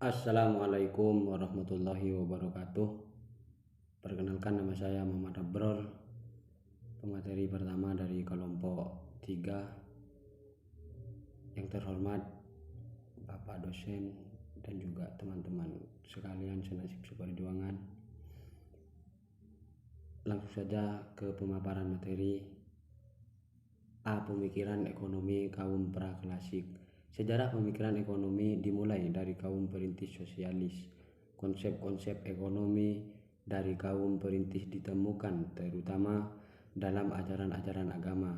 Assalamualaikum warahmatullahi wabarakatuh. Perkenalkan, nama saya Muhammad Abror, pemateri pertama dari kelompok 3. Yang terhormat Bapak dosen dan juga teman-teman sekalian senasib seperjuangan. Langsung saja ke pemaparan materi. A. Pemikiran ekonomi kaum praklasik. Sejarah pemikiran ekonomi dimulai dari kaum perintis sosialis. Konsep-konsep ekonomi dari kaum perintis ditemukan terutama dalam ajaran-ajaran agama,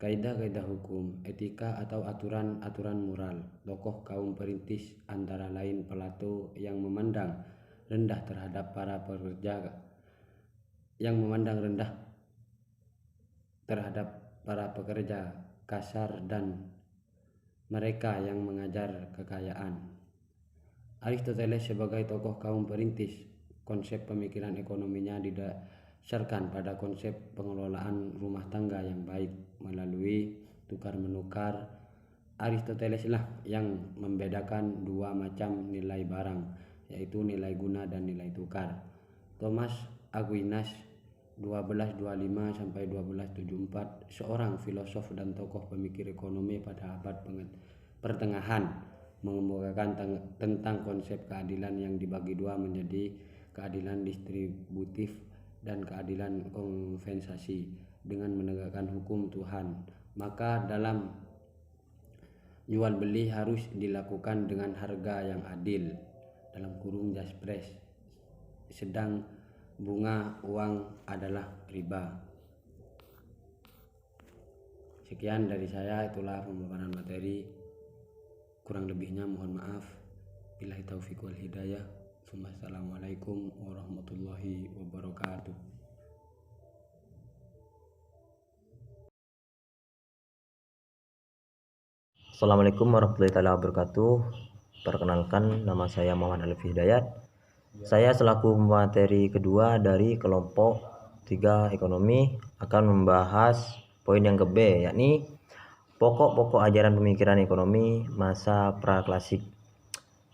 kaidah-kaidah hukum, etika atau aturan-aturan moral. Tokoh kaum perintis antara lain Plato yang memandang rendah terhadap para pekerja, kasar dan mereka yang mengajar kekayaan. Aristoteles sebagai tokoh kaum perintis, konsep pemikiran ekonominya didasarkan pada konsep pengelolaan rumah tangga yang baik melalui tukar-menukar. Aristoteles lah yang membedakan dua macam nilai barang, yaitu nilai guna dan nilai tukar. Thomas Aquinas 1225-1274, seorang filosof dan tokoh pemikir ekonomi pada abad pertengahan, mengemukakan tentang konsep keadilan yang dibagi dua menjadi keadilan distributif dan keadilan kompensasi. Dengan menegakkan hukum Tuhan, maka dalam jual beli harus dilakukan dengan harga yang adil (jaspres), sedang bunga uang adalah riba. Sekian dari saya, itulah pemaparan materi. Kurang lebihnya mohon maaf. Billahi taufiq wal hidayah. Assalamualaikum warahmatullahi wabarakatuh. Assalamualaikum warahmatullahi wabarakatuh. Perkenalkan, nama saya Muhammad Alif Hidayat. Saya selaku materi kedua dari kelompok 3 ekonomi akan membahas poin yang ke B, yakni pokok-pokok ajaran pemikiran ekonomi masa praklasik.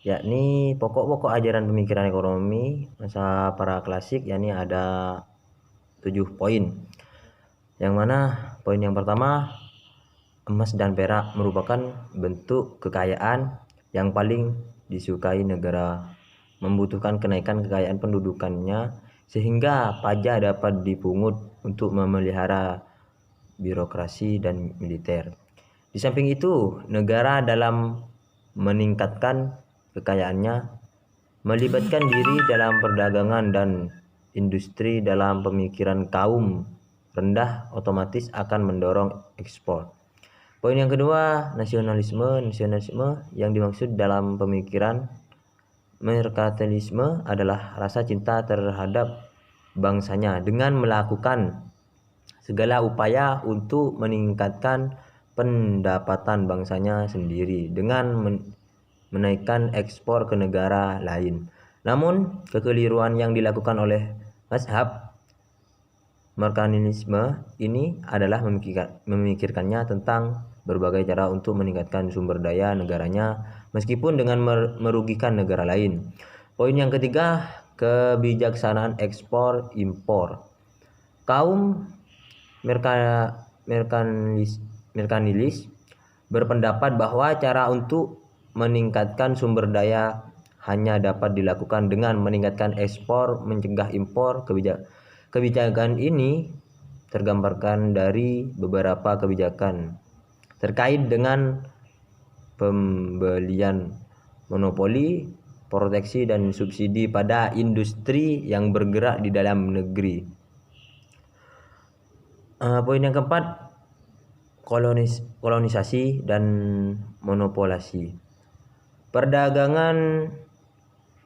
Yakni pokok-pokok ajaran pemikiran ekonomi masa praklasik, yakni ada 7 poin. Yang mana poin yang pertama, emas dan perak merupakan bentuk kekayaan yang paling disukai negara, membutuhkan kenaikan kekayaan pendudukannya sehingga pajak dapat dipungut untuk memelihara birokrasi dan militer. Di samping itu, negara dalam meningkatkan kekayaannya melibatkan diri dalam perdagangan dan industri. Dalam pemikiran kaum rendah otomatis akan mendorong ekspor. Poin yang kedua, nasionalisme. Nasionalisme yang dimaksud dalam pemikiran merkantilisme adalah rasa cinta terhadap bangsanya dengan melakukan segala upaya untuk meningkatkan pendapatan bangsanya sendiri dengan menaikkan ekspor ke negara lain. Namun, kekeliruan yang dilakukan oleh mazhab merkantilisme ini adalah memikirkannya tentang berbagai cara untuk meningkatkan sumber daya negaranya meskipun dengan merugikan negara lain. Poin yang ketiga, kebijaksanaan ekspor impor. Kaum merkantilis berpendapat bahwa cara untuk meningkatkan sumber daya hanya dapat dilakukan dengan meningkatkan ekspor, mencegah impor. Kebijakan ini tergambarkan dari beberapa kebijakan terkait dengan pembelian monopoli, proteksi dan subsidi pada industri yang bergerak di dalam negeri. Poin yang keempat, kolonisasi dan monopolasi. Perdagangan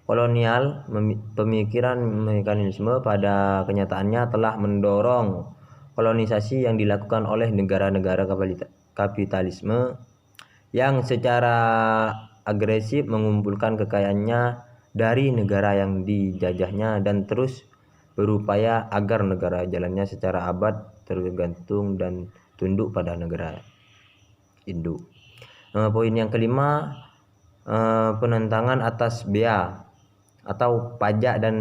kolonial, pemikiran mekanisme pada kenyataannya telah mendorong kolonisasi yang dilakukan oleh negara-negara kapitalisme yang secara agresif mengumpulkan kekayaannya dari negara yang dijajahnya dan terus berupaya agar negara jalannya secara abad tergantung dan tunduk pada negara induk. Poin yang kelima, penentangan atas bea atau pajak dan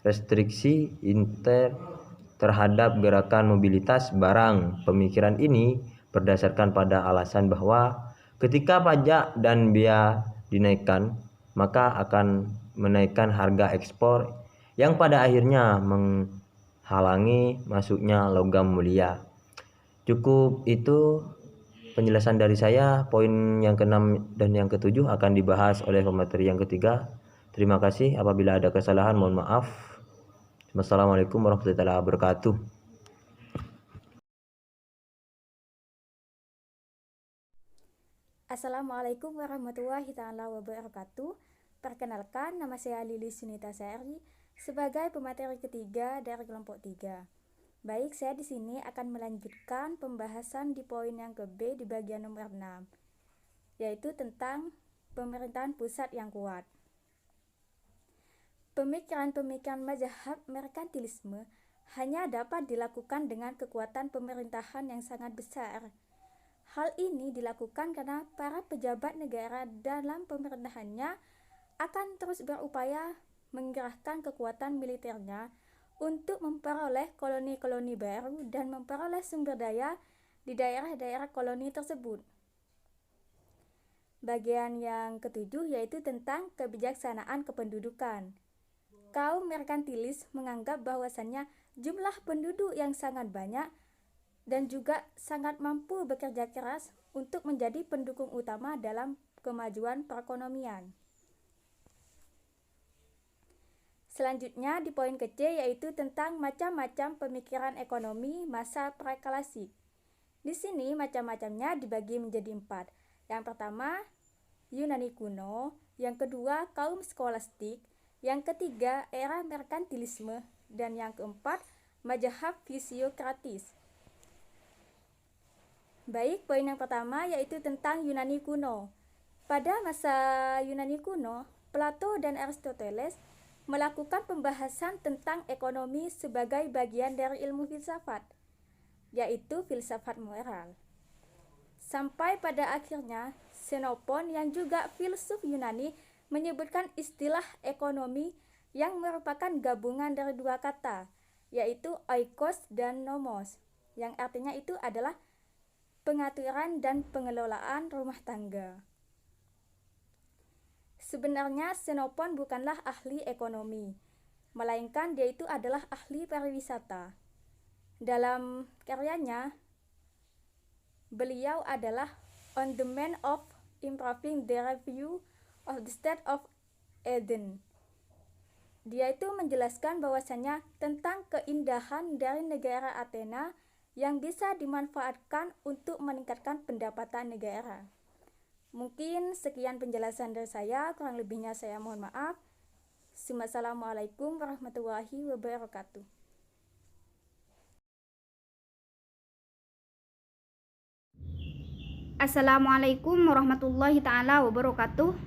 restriksi terhadap gerakan mobilitas barang. Pemikiran ini berdasarkan pada alasan bahwa ketika pajak dan bea dinaikkan, maka akan menaikkan harga ekspor yang pada akhirnya menghalangi masuknya logam mulia. Cukup itu penjelasan dari saya. Poin yang ke-6 dan yang ke-7 akan dibahas oleh pemateri yang ketiga. Terima kasih. Apabila ada kesalahan mohon maaf. Wassalamualaikum warahmatullahi wabarakatuh. Assalamualaikum warahmatullahi wabarakatuh. Perkenalkan, nama saya Lilis Sunita Sari sebagai pemateri ketiga dari kelompok 3. Baik, saya di sini akan melanjutkan pembahasan di poin yang ke-B di bagian nomor 6, yaitu tentang pemerintahan pusat yang kuat. Pemikiran-pemikiran mazhab merkantilisme hanya dapat dilakukan dengan kekuatan pemerintahan yang sangat besar. Hal ini dilakukan karena para pejabat negara dalam pemerintahannya akan terus berupaya menggerakkan kekuatan militernya untuk memperoleh koloni-koloni baru dan memperoleh sumber daya di daerah-daerah koloni tersebut. Bagian yang ke-7 yaitu tentang kebijaksanaan kependudukan. Kaum merkantilis menganggap bahwasannya jumlah penduduk yang sangat banyak dan juga sangat mampu bekerja keras untuk menjadi pendukung utama dalam kemajuan perekonomian. Selanjutnya di poin ke-C yaitu tentang macam-macam pemikiran ekonomi masa praklasik. Di sini macam-macamnya dibagi menjadi 4. Yang pertama, Yunani kuno, yang kedua, kaum skolastik, yang ketiga, era merkantilisme, dan yang keempat, mazhab fisiokratis. Baik, poin yang pertama yaitu tentang Yunani kuno. Pada masa Yunani kuno, Plato dan Aristoteles melakukan pembahasan tentang ekonomi sebagai bagian dari ilmu filsafat, yaitu filsafat moral. Sampai pada akhirnya, Xenophon yang juga filsuf Yunani menyebutkan istilah ekonomi yang merupakan gabungan dari dua kata, yaitu oikos dan nomos, yang artinya itu adalah pengaturan dan pengelolaan rumah tangga. Sebenarnya Xenophon bukanlah ahli ekonomi, melainkan dia itu adalah ahli pariwisata. Dalam karyanya, beliau adalah On the Man of Improving the Review of the State of Eden. Dia itu menjelaskan bahwasannya tentang keindahan dari negara Athena yang bisa dimanfaatkan untuk meningkatkan pendapatan negara. Mungkin sekian penjelasan dari saya, kurang lebihnya saya mohon maaf. Assalamualaikum warahmatullahi wabarakatuh. Assalamualaikum warahmatullahi ta'ala wabarakatuh.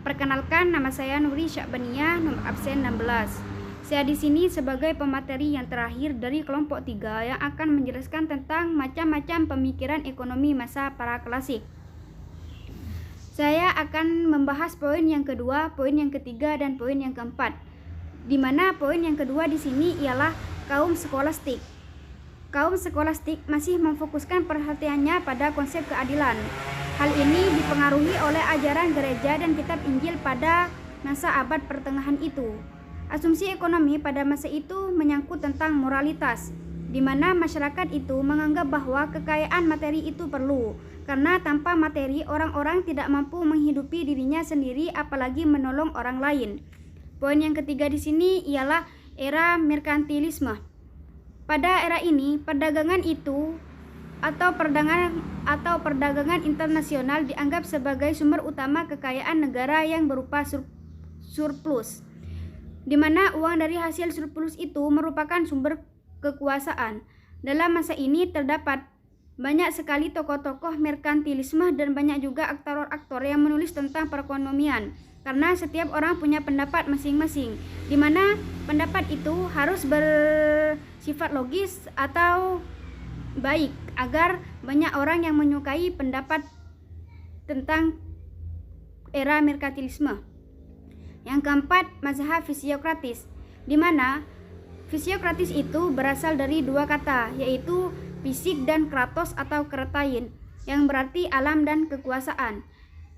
Perkenalkan, nama saya Nuri Syakbania, nomor absen 16. Saya di sini sebagai pemateri yang terakhir dari kelompok 3 yang akan menjelaskan tentang macam-macam pemikiran ekonomi masa praklasik. Saya akan membahas poin yang kedua, poin yang ketiga, dan poin yang keempat. Di mana poin yang kedua di sini ialah kaum skolastik. Kaum skolastik masih memfokuskan perhatiannya pada konsep keadilan. Hal ini dipengaruhi oleh ajaran gereja dan kitab Injil pada masa abad pertengahan itu. Asumsi ekonomi pada masa itu menyangkut tentang moralitas, di mana masyarakat itu menganggap bahwa kekayaan materi itu perlu, karena tanpa materi orang-orang tidak mampu menghidupi dirinya sendiri apalagi menolong orang lain. Poin yang ketiga di sini ialah era merkantilisme. Pada era ini, perdagangan itu atau perdagangan internasional dianggap sebagai sumber utama kekayaan negara yang berupa surplus, di mana uang dari hasil surplus itu merupakan sumber kekuasaan. Dalam masa ini terdapat banyak sekali tokoh-tokoh merkantilisme dan banyak juga aktor-aktor yang menulis tentang perekonomian, karena setiap orang punya pendapat masing-masing, di mana pendapat itu harus bersifat logis atau baik agar banyak orang yang menyukai pendapat tentang era merkantilisme. Yang keempat, mazhab fisiokratis, di mana fisiokratis itu berasal dari dua kata, yaitu fisik dan kratos atau kretain, yang berarti alam dan kekuasaan.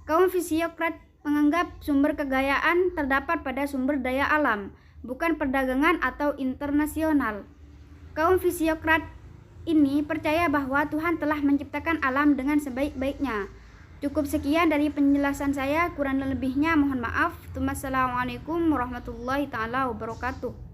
Kaum fisiokrat menganggap sumber kegayaan terdapat pada sumber daya alam, bukan perdagangan atau internasional. Kaum fisiokrat ini percaya bahwa Tuhan telah menciptakan alam dengan sebaik-baiknya. Cukup sekian dari penjelasan saya, kurang lebihnya mohon maaf. Wassalamualaikum warahmatullahi taala wabarakatuh.